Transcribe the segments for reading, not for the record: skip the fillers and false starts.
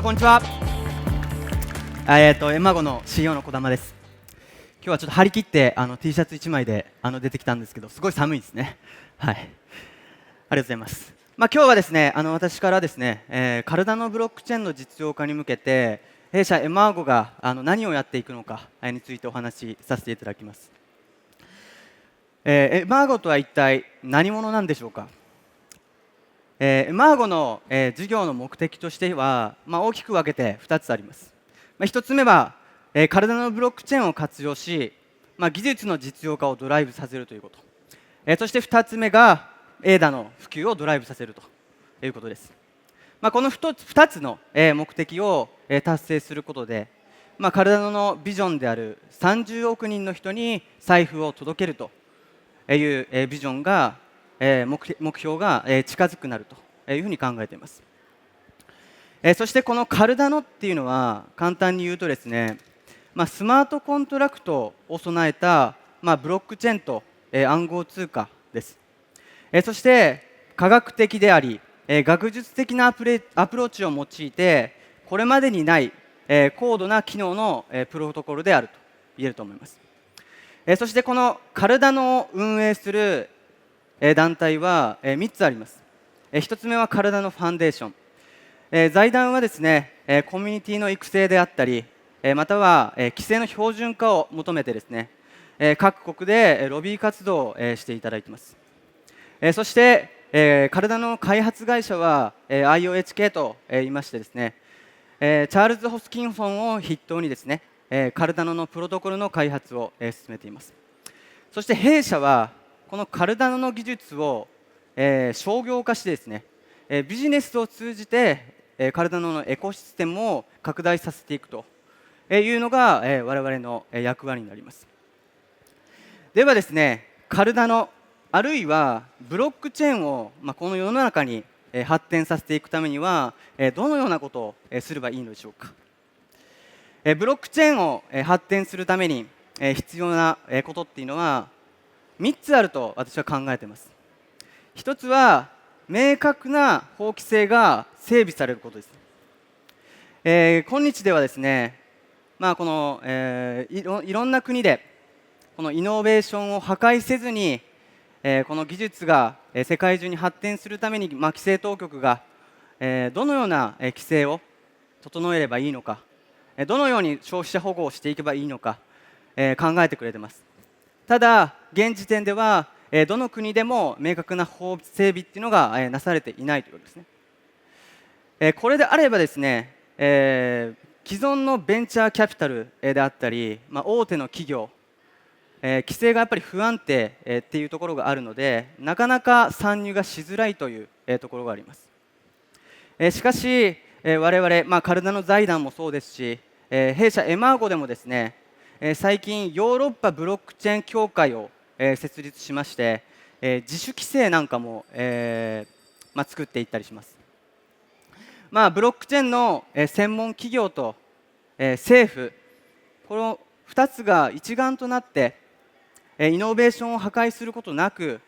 こんにちは。エマゴの CEO の児玉です。今日はちょっと張り切ってT シャツ1枚で出てきたんですけど、すごい寒いですね。はい。ありがとうございます。今日はですね、私からですね、カルダノブロックチェーンの実用化に向けて、弊社エマゴが何をやっていくのかについてお話しさせていただきます。エマゴとは一体何者なんでしょうか。エマーゴの、事業の目的としては、大きく分けて2つあります。1つ目は、カルダノブロックチェーンを活用し、技術の実用化をドライブさせるということ、そして2つ目が ADA の普及をドライブさせるということです。この2つの、目的を、達成することで、カルダノのビジョンである30億人の人に財布を届けるという、ビジョンが目標が近づくなるというふうに考えています。そしてこのカルダノっていうのは簡単に言うとですね、スマートコントラクトを備えたブロックチェーンと暗号通貨です。そして科学的であり学術的なアプローチを用いてこれまでにない高度な機能のプロトコルであると言えると思います。そしてこのカルダノを運営する団体は3つあります。1つ目はカルダノファンデーション。財団はですね、コミュニティの育成であったり、または規制の標準化を求めてですね、各国でロビー活動をしていただいています。そしてカルダノの開発会社は IOHK と言いましてですね、チャールズ・ホスキンソンを筆頭にですね、カルダノのプロトコルの開発を進めています。そして弊社はこのカルダノの技術を、商業化してですね、ビジネスを通じて、カルダノのエコシステムを拡大させていくというのが、我々の役割になります。ではですね、カルダノあるいはブロックチェーンを、この世の中に発展させていくためにはどのようなことをすればいいのでしょうか。ブロックチェーンを発展するために必要なことっていうのは3つあると私は考えています。1つは明確な法規制が整備されることです。今日ではですね、この、いろんな国でこのイノベーションを破壊せずに、この技術が世界中に発展するために、規制当局がどのような規制を整えればいいのか、どのように消費者保護をしていけばいいのか、考えてくれています。ただ現時点ではどの国でも明確な法整備っていうのがなされていないということですね。これであればですね、既存のベンチャーキャピタルであったり、大手の企業、規制がやっぱり不安定っていうところがあるのでなかなか参入がしづらいというところがあります。しかし我々、カルダノ財団もそうですし、弊社エマーゴでもですね、最近ヨーロッパブロックチェーン協会を設立しまして、自主規制なんかも作っていったりします。ブロックチェーンの専門企業と政府、この2つが一丸となってイノベーションを破壊することなく、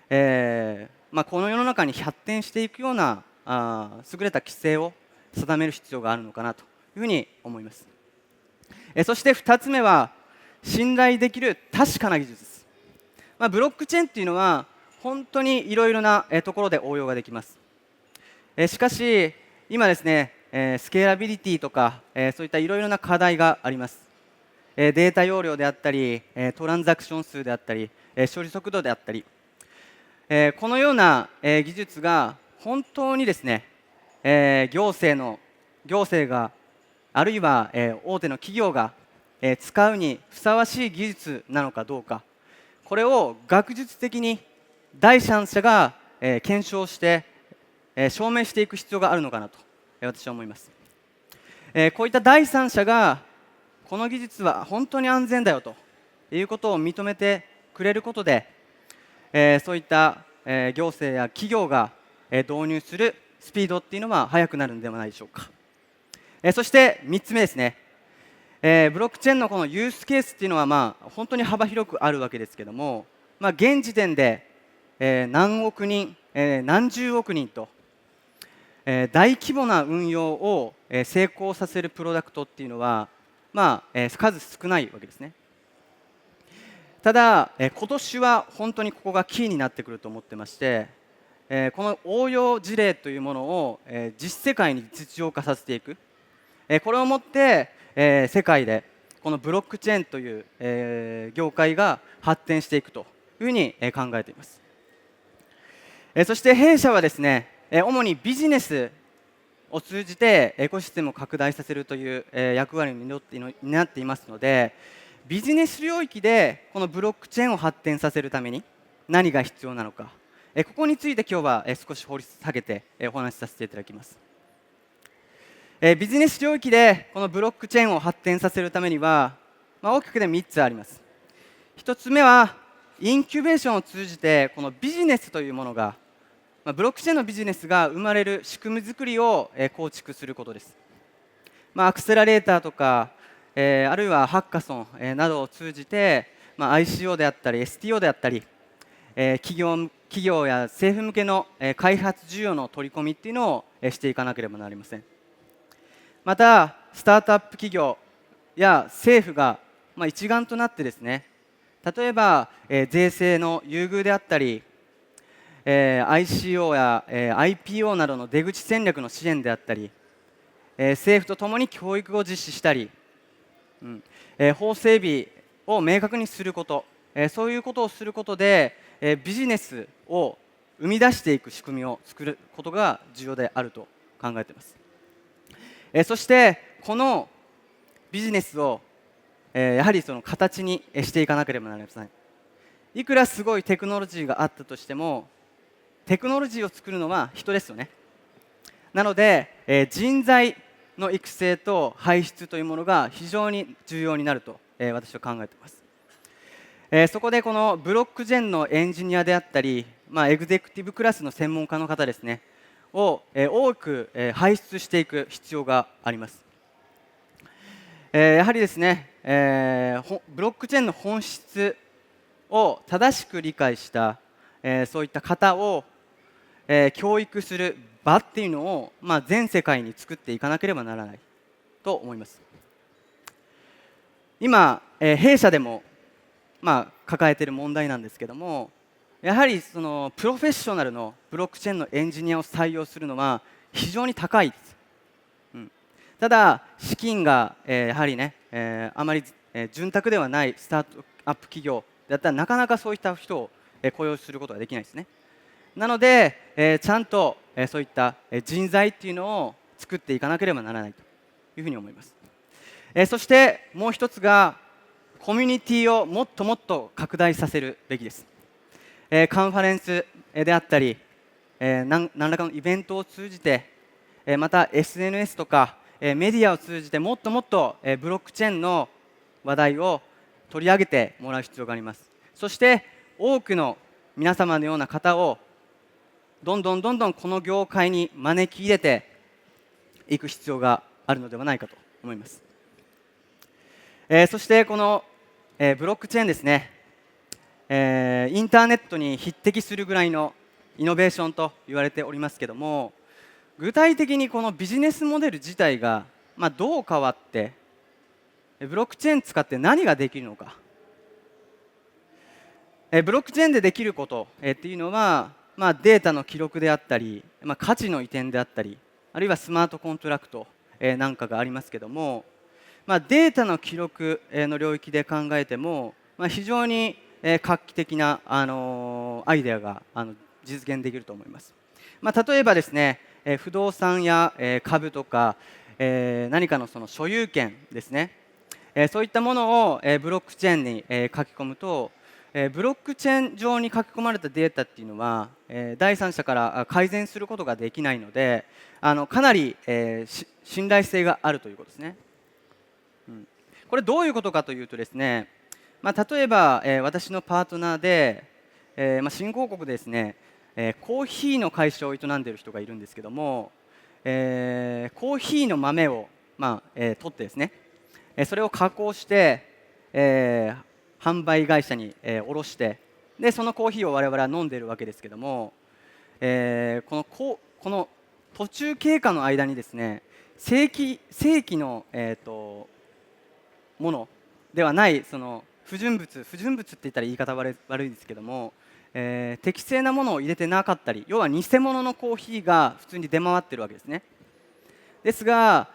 この世の中に発展していくような優れた規制を定める必要があるのかなというふうに思います。そして2つ目は信頼できる確かな技術です。ブロックチェーンっていうのは本当にいろいろなところで応用ができます。しかし今ですね、スケーラビリティとかそういったいろいろな課題があります。データ容量であったりトランザクション数であったり処理速度であったり、このような技術が本当にですね、行政があるいは大手の企業が使うにふさわしい技術なのかどうか、これを学術的に第三者が検証して証明していく必要があるのかなと私は思います。こういった第三者がこの技術は本当に安全だよということを認めてくれることで、そういった行政や企業が導入するスピードっていうのは速くなるのではないでしょうか。そして3つ目ですね、ブロックチェーンのこのユースケースっていうのは本当に幅広くあるわけですけども、現時点で何億人、何十億人と大規模な運用を成功させるプロダクトっていうのは、数少ないわけですね。ただ、今年は本当にここがキーになってくると思ってまして、この応用事例というものを実世界に実用化させていく、これをもって、世界でこのブロックチェーンという、業界が発展していくというふうに考えています。そして弊社はですね、主にビジネスを通じてエコシステムを拡大させるという役割を担っていますので、ビジネス領域でこのブロックチェーンを発展させるために何が必要なのか、ここについて今日は少し掘り下げてお話しさせていただきます。ビジネス領域でこのブロックチェーンを発展させるためには、大きくで3つあります。1つ目はインキュベーションを通じてこのビジネスというものが、ブロックチェーンのビジネスが生まれる仕組み作りを構築することです。アクセラレーターとか、あるいはハッカソンなどを通じて、ICO であったり STO であったり、企業や政府向けの開発需要の取り込みっていうのをしていかなければなりません。またスタートアップ企業や政府が一丸となってですね、例えば税制の優遇であったり、ICO やIPO などの出口戦略の支援であったり、政府とともに教育を実施したり、法整備を明確にすること、そういうことをすることでビジネスを生み出していく仕組みを作ることが重要であると考えています。そしてこのビジネスをやはりその形にしていかなければなりません。いくらすごいテクノロジーがあったとしても、テクノロジーを作るのは人ですよね。なので、人材の育成と輩出というものが非常に重要になると、私は考えています。そこでこのブロックチェーンのエンジニアであったり、エグゼクティブクラスの専門家の方ですねを、多く、輩出していく必要があります。やはりですね、ブロックチェーンの本質を正しく理解した、そういった方を教育する場っていうのを、全世界に作っていかなければならないと思います。今、弊社でも、抱えている問題なんですけども、やはりそのプロフェッショナルのブロックチェーンのエンジニアを採用するのは非常に高いです。ただ資金が、やはりね、あまり、潤沢ではないスタートアップ企業だったらなかなかそういった人を、雇用することができないですね。なので、ちゃんと、そういった人材っていうのを作っていかなければならないというふうに思います。そしてもう一つがコミュニティをもっともっと拡大させるべきです。カンファレンスであったり、何らかのイベントを通じて、また SNS とかメディアを通じてもっともっとブロックチェーンの話題を取り上げてもらう必要があります。そして多くの皆様のような方をどんどんこの業界に招き入れていく必要があるのではないかと思います。そしてこの、ブロックチェーンですね、インターネットに匹敵するぐらいのイノベーションと言われておりますけども、具体的にこのビジネスモデル自体が、どう変わってブロックチェーン使って何ができるのか。ブロックチェーンでできること、っていうのは、データの記録であったり、価値の移転であったり、あるいはスマートコントラクト、なんかがありますけども、データの記録の領域で考えても、非常に画期的な、アイデアが実現できると思います。例えばですね、不動産や株とか、何かのその所有権ですね、そういったものをブロックチェーンに書き込むと、ブロックチェーン上に書き込まれたデータっていうのは第三者から改善することができないので、かなり信頼性があるということですね。これどういうことかというとですね、例えば私のパートナーで新興国でですね、コーヒーの会社を営んでいる人がいるんですけども、コーヒーの豆を取ってですね、それを加工して、販売会社に卸して、でそのコーヒーを我々は飲んでいるわけですけども、この途中経過の間にですね、正規の、ものではないその不純物って言ったら言い方悪いですけども、適正なものを入れてなかったり、要は偽物のコーヒーが普通に出回っているわけですね。ですが、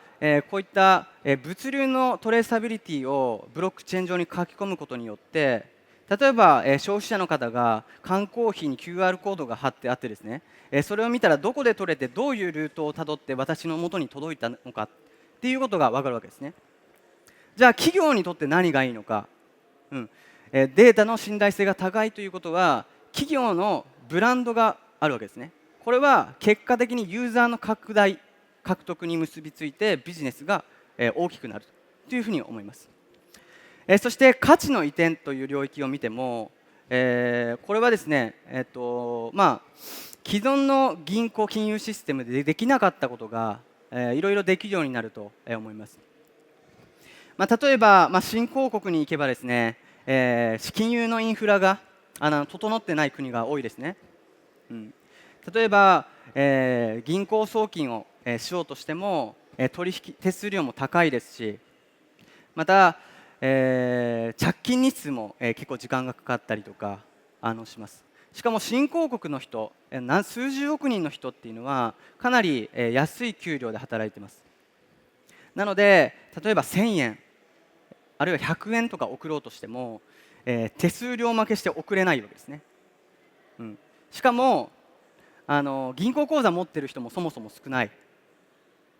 こういった、物流のトレーサビリティをブロックチェーン上に書き込むことによって、例えば、消費者の方が缶コーヒーに QR コードが貼ってあってですね、それを見たらどこで取れてどういうルートをたどって私の元に届いたのかっていうことが分かるわけですね。じゃあ企業にとって何がいいのか、データの信頼性が高いということは企業のブランドがあるわけですね。これは結果的にユーザーの獲得に結びついてビジネスが大きくなるというふうに思います。そして価値の移転という領域を見ても、これはですね、既存の銀行金融システムでできなかったことが、いろいろできるようになると思います。例えば、新興国に行けばですね、金融のインフラが整ってない国が多いですね。例えば、銀行送金をしようとしても、取引手数料も高いですし、また、着金日数も、結構時間がかかったりとかします。しかも新興国の人、数十億人の人っていうのはかなり、安い給料で働いています。なので例えば1000円あるいは100円とか送ろうとしても、手数料負けして送れないわけですね。しかも銀行口座持ってる人もそもそも少ない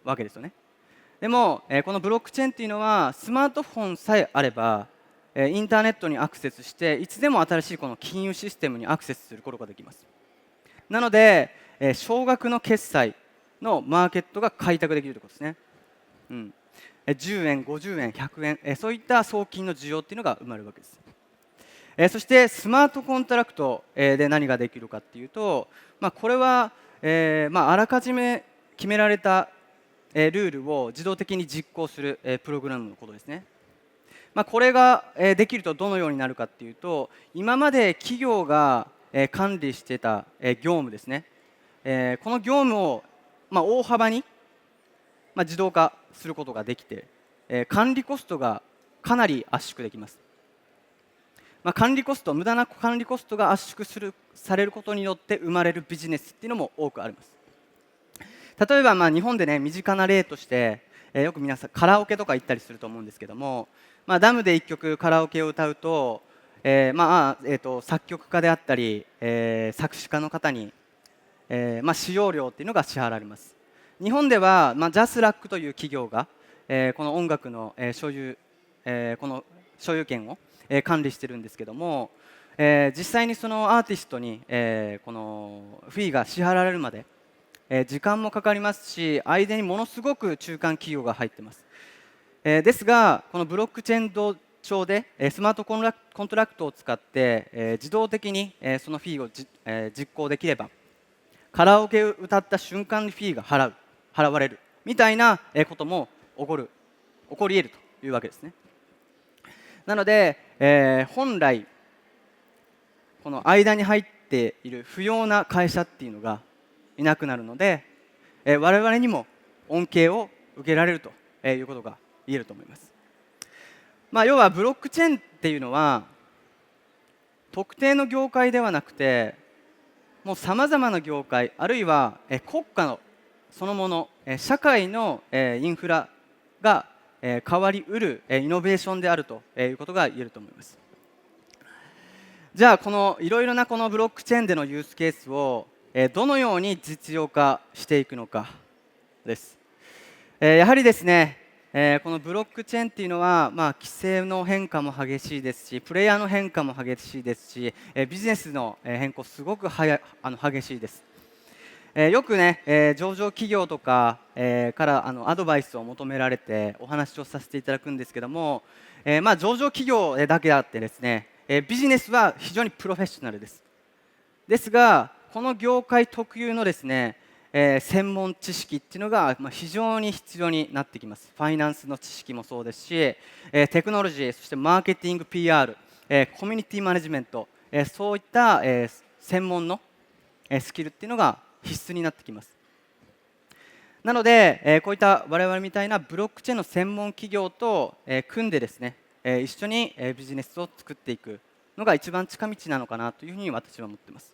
わけですよね。でも、このブロックチェーンっていうのはスマートフォンさえあれば、インターネットにアクセスしていつでも新しいこの金融システムにアクセスすることができます。なので、少額の決済のマーケットが開拓できるということですね。10円、50円、100円、そういった送金の需要っていうのが生まれるわけです。そしてスマートコントラクトで何ができるかっていうと、これは、あらかじめ決められたルールを自動的に実行するプログラムのことですね。これができるとどのようになるかっていうと、今まで企業が管理していた業務ですね、この業務を大幅に自動化することができて、管理コストがかなり圧縮できます。管理コスト、無駄な管理コストが圧縮されることによって生まれるビジネスっていうのも多くあります。例えば日本でね、身近な例として、よく皆さんカラオケとか行ったりすると思うんですけども、ダムで1曲カラオケを歌うと、作曲家であったり、作詞家の方に、使用料っていうのが支払われます。日本では、ジャスラックという企業が、この音楽の、この所有権を、管理してるんですけども、実際にそのアーティストに、このフィーが支払われるまで時間もかかりますし、間にものすごく中間企業が入っています。ですが、このブロックチェーン上でスマートコントラクトを使って自動的にそのフィーを実行できれば、カラオケを歌った瞬間にフィーが払われるみたいなことも起こり得るというわけですね。なので、本来この間に入っている不要な会社っていうのがいなくなるので、我々にも恩恵を受けられるということが言えると思います。要はブロックチェーンっていうのは特定の業界ではなくて、もうさまざまな業界、あるいは国家のそのもの、社会のインフラが変わりうるイノベーションであるということが言えると思います。じゃあこのいろいろなこのブロックチェーンでのユースケースをどのように実用化していくのかです。やはりですね、このブロックチェーンっていうのは、規制の変化も激しいですし、プレイヤーの変化も激しいですし、ビジネスの変更すごく激しいです。よくね、上場企業とか、からアドバイスを求められてお話をさせていただくんですけども、上場企業だけあってですね、ビジネスは非常にプロフェッショナルです。ですが、この業界特有のですね、専門知識っていうのが非常に必要になってきます。ファイナンスの知識もそうですし、テクノロジー、そしてマーケティング、PR、コミュニティマネジメント、そういった、専門のスキルっていうのが必須になってきます。なので、こういった我々みたいなブロックチェーンの専門企業と、組んでですね、一緒に、ビジネスを作っていくのが一番近道なのかなというふうに私は思っています。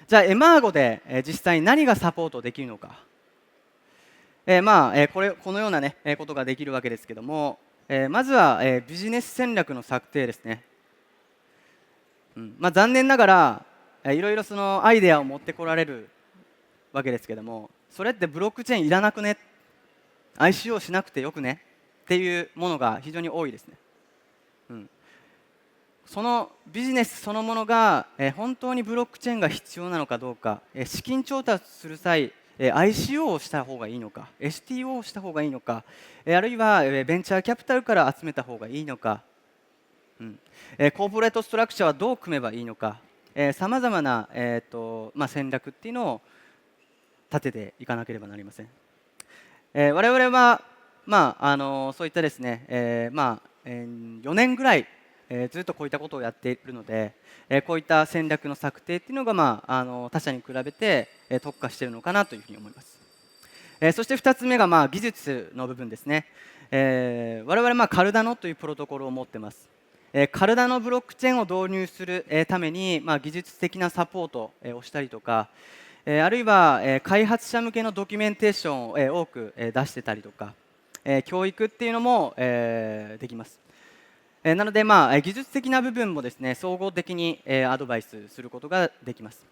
じゃあエマーゴで、実際に何がサポートできるのか、このような、ね、ことができるわけですけども、まずは、ビジネス戦略の策定ですね。残念ながら、いろいろそのアイデアを持ってこられるわけですけども、それってブロックチェーンいらなくね、ICO しなくてよくねっていうものが非常に多いですね。そのビジネスそのものが、本当にブロックチェーンが必要なのかどうか、資金調達する際、ICO をした方がいいのか、STO をした方がいいのか、あるいは、ベンチャーキャピタルから集めた方がいいのか、コーポレートストラクチャーはどう組めばいいのか、さまざまな、戦略っていうのを立てていかなければなりません。我々は、そういったですね、4年ぐらい、ずっとこういったことをやっているので、こういった戦略の策定っていうのが、他社に比べて、特化しているのかなというふうに思います。そして2つ目が、技術の部分ですね。我々、カルダノというプロトコルを持っています。カルダノブロックチェーンを導入するために、技術的なサポートをしたりとか、あるいは開発者向けのドキュメンテーションを多く出してたりとか、教育っていうのもできます。なので、技術的な部分もですね、総合的にアドバイスすることができます。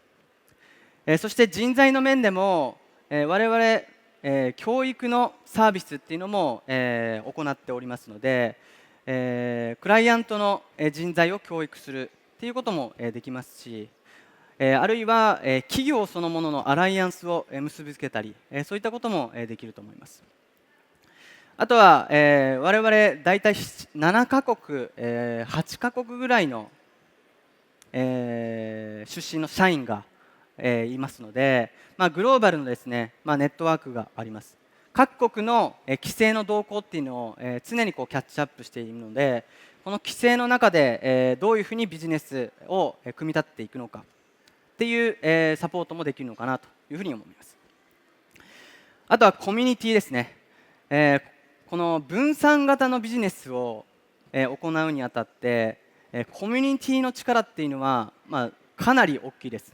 そして人材の面でも、我々教育のサービスっていうのも行っておりますので、クライアントの人材を教育するっていうこともできますし、あるいは企業そのもののアライアンスを結びつけたり、そういったこともできると思います。あとは、我々大体7カ国、8カ国ぐらいの、出身の社員が、いますので、グローバルのですね、ネットワークがあります。各国の規制の動向っていうのを常にこうキャッチアップしているので、この規制の中でどういうふうにビジネスを組み立てていくのかっていうサポートもできるのかなというふうに思います。あとはコミュニティですね。この分散型のビジネスを行うにあたってコミュニティの力っていうのはかなり大きいです。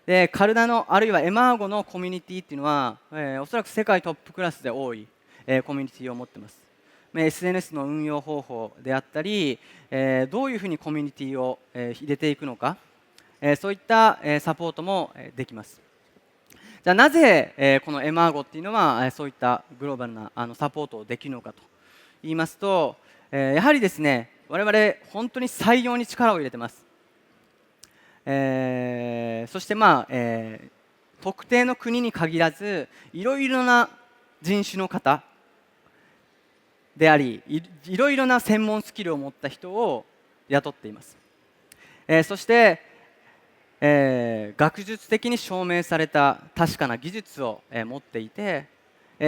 でカルダノあるいはエマーゴのコミュニティっていうのはおそらく世界トップクラスで多いコミュニティを持っています。SNS の運用方法であったりどういうふうにコミュニティを入れていくのかそういったサポートもできます。じゃあなぜこのエマーゴっていうのはそういったグローバルなサポートをできるのかと言いますとやはりですね我々本当に採用に力を入れてます。そして特定の国に限らずいろいろな人種の方でありいろいろな専門スキルを持った人を雇っています。そして学術的に証明された確かな技術を持っていて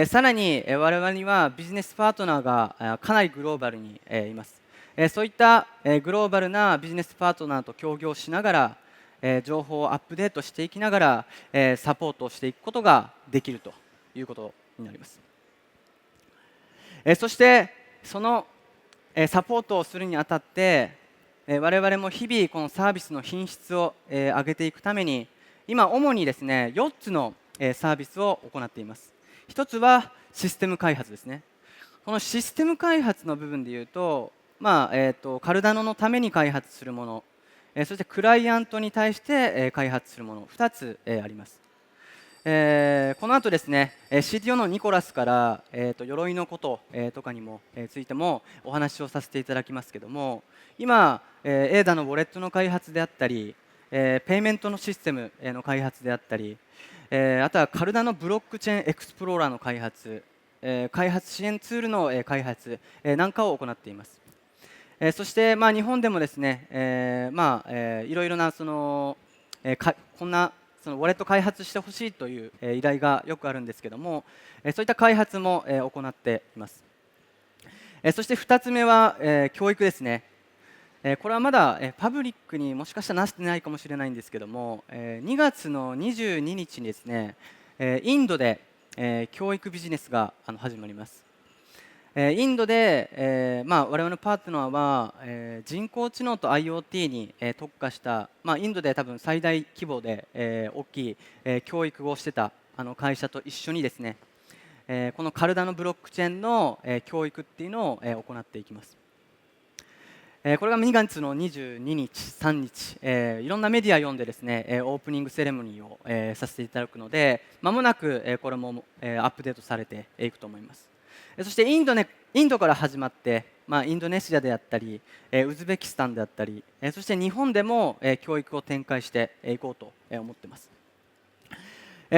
さらに我々にはビジネスパートナーがかなりグローバルにいます。そういったグローバルなビジネスパートナーと協業しながら情報をアップデートしていきながらサポートをしていくことができるということになります。そしてそのサポートをするにあたって我々も日々このサービスの品質を上げていくために今主にですね4つのサービスを行っています。1つはシステム開発ですね。このシステム開発の部分でいうと、カルダノのために開発するものそしてクライアントに対して開発するもの2つあります。この後ですね CTO のニコラスから、鎧のこと、とかにもついてもお話をさせていただきますけども今、ADA のウォレットの開発であったり、ペイメントのシステムの開発であったり、あとはカルダのブロックチェーンエクスプローラーの開発、開発支援ツールの開発なんかを行っています。そして、日本でもですね、いろいろなその、こんなそのウォレット開発してほしいという依頼がよくあるんですけどもそういった開発も行っています。そして2つ目は教育ですね。これはまだパブリックにもしかしたらなしてないかもしれないんですけども2月の22日にですねインドで教育ビジネスが始まります。インドで、我々のパートナーは、人工知能と IoT に、特化した、インドで多分最大規模で、大きい、教育をしてた会社と一緒にですね、このカルダノブロックチェーンの、教育っていうのを、行っていきます。これが2月の22日、3日、いろんなメディアを読んでですね、オープニングセレモニーを、させていただくので、まもなく、これも、アップデートされていくと思います。そしてインドから始まって、インドネシアであったり、ウズベキスタンであったり、そして日本でも、教育を展開していこうと、思っています。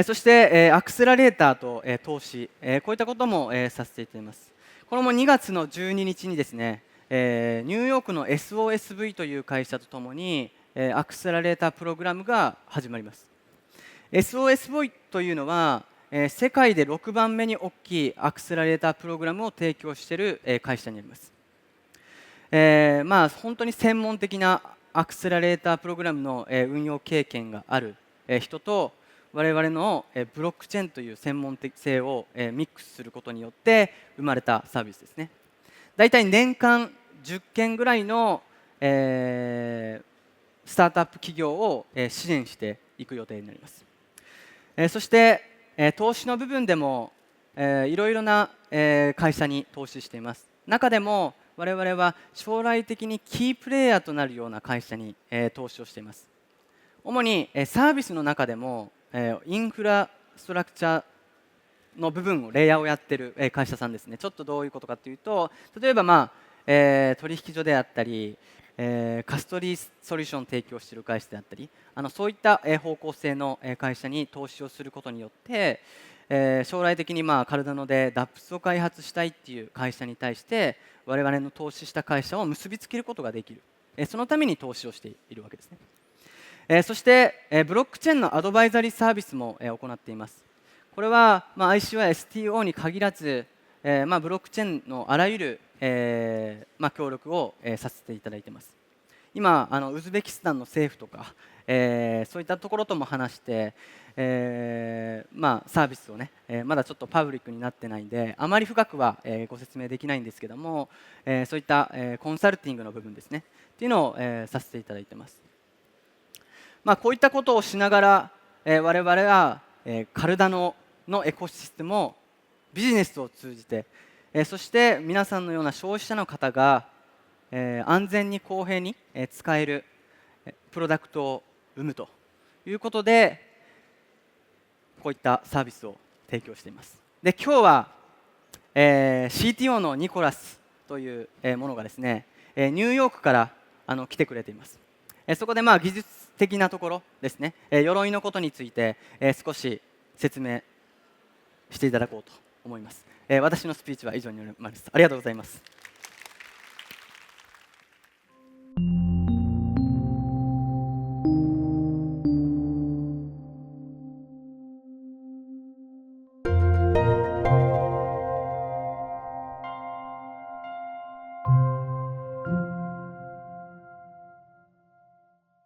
そして、アクセラレーターと、投資、こういったことも、させていただきます。これも2月の12日にですね、ニューヨークの SOSV という会社とともに、アクセラレータープログラムが始まります。SOSV というのは、世界で6番目に大きいアクセラレータープログラムを提供している、会社になります。本当に専門的なアクセラレータープログラムの、運用経験がある、人と我々の、ブロックチェーンという専門的性を、ミックスすることによって生まれたサービスですね。だいたい年間10件ぐらいの、スタートアップ企業を、支援していく予定になります。そして、投資の部分でも、いろいろな、会社に投資しています。中でも我々は将来的にキープレイヤーとなるような会社に、投資をしています。主に、サービスの中でも、インフラストラクチャーの部分をレイヤーをやっている会社さんですね。ちょっとどういうことかというと、例えば、取引所であったり、カストリーソリューションを提供している会社であったり、そういった方向性の会社に投資をすることによって、将来的にカルダノで DAPS を開発したいっていう会社に対して我々の投資した会社を結びつけることができる、そのために投資をしているわけですね。そして、ブロックチェーンのアドバイザリーサービスも、行っています。これは、IC や STO に限らず、ブロックチェーンのあらゆる、協力を、させていただいています。今ウズベキスタンの政府とか、そういったところとも話して、サービスをね、まだちょっとパブリックになってないんであまり深くは、ご説明できないんですけども、そういった、コンサルティングの部分ですねっていうのを、させていただいてます。こういったことをしながら、我々は、カルダノのエコシステムをビジネスを通じて、そして皆さんのような消費者の方が、安全に公平に、使えるプロダクトを生むということでこういったサービスを提供しています。で今日は、CTO のニコラスという、ものがですね、ニューヨークから来てくれています。そこで技術的なところですね、鎧のことについて、少し説明していただこうと思います。私のスピーチは以上になります。ありがとうございます。